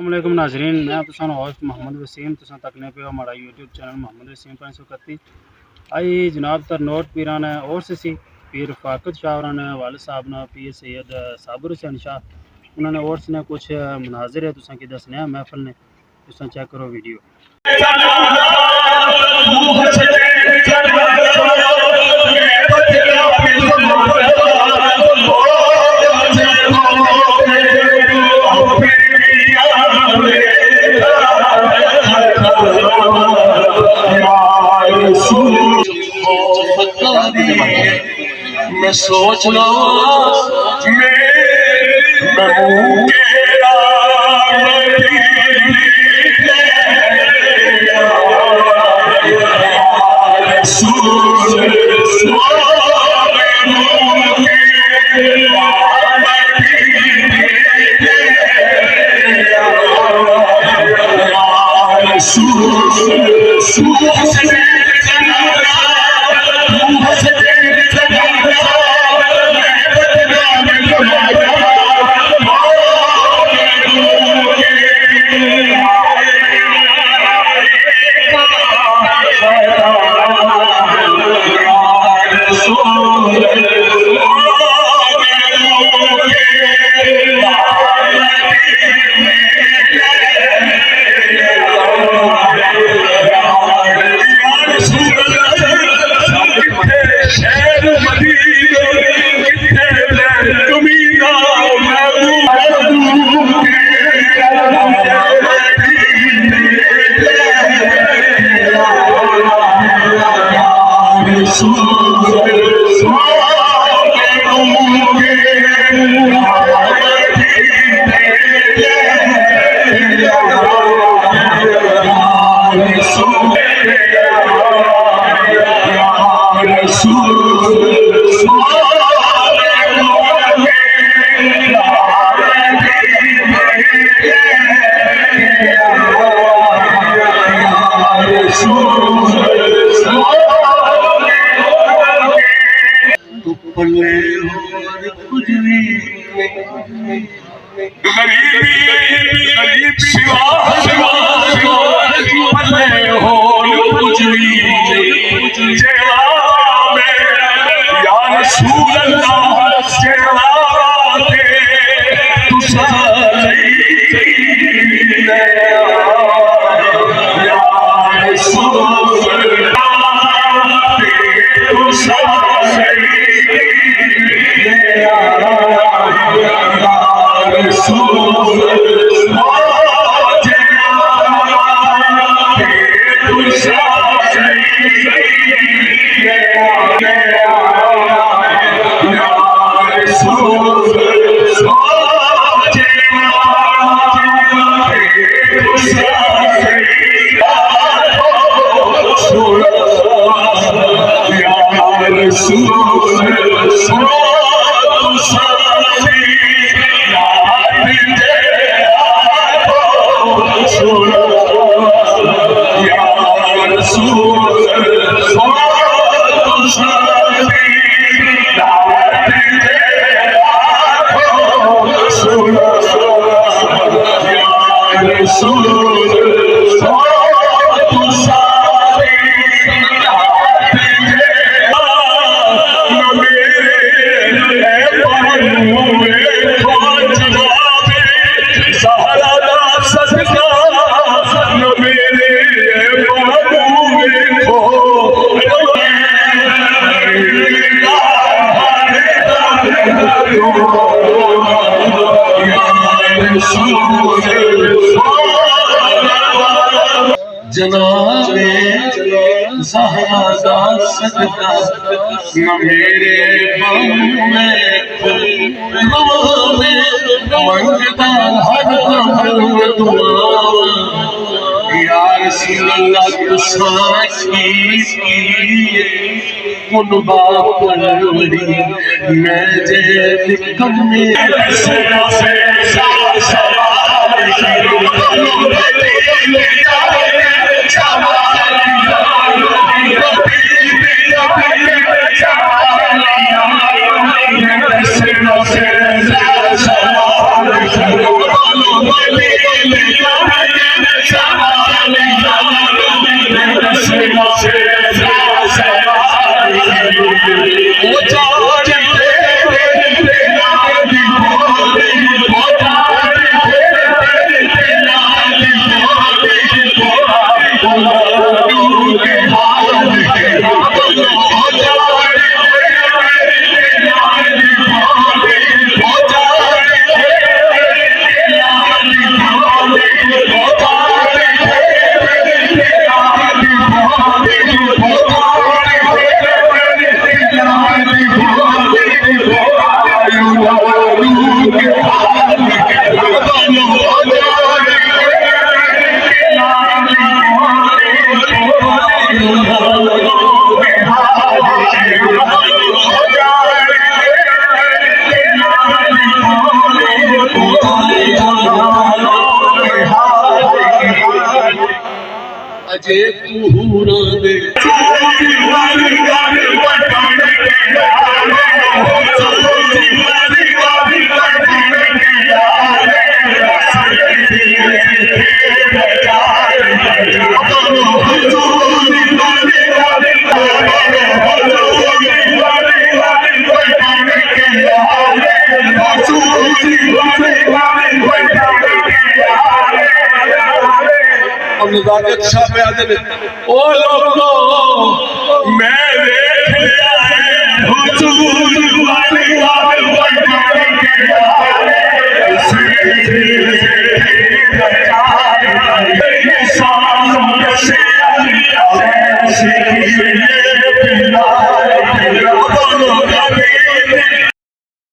अस्सलामुअलैकुम नाजरीन, मैं तुसां होस्ट मोहम्मद वसीम तुसां तकने पे हमारा यूट्यूब चैनल मोहम्मद वसीम 531 आई जनाब तर नोट पीरान और सी पीर फाकत शाह ने वाल साहब ने पीर सैयद साबिर हुसैन शाह उन्होंने और ने कुछ मनाजिर है तुसां की दसने महफल ने तुसां चेक करो वीडियो। मैं सोच लो जनाबे ज़हरा दा सदका न मेरे मंगता हर दुआ या रसूल अल्लाह तुसां की कुर्बा परवरी मैं जे दिक्कत में अजे पूरा दे नजाकत शाह पे आते ओ लोगों मैं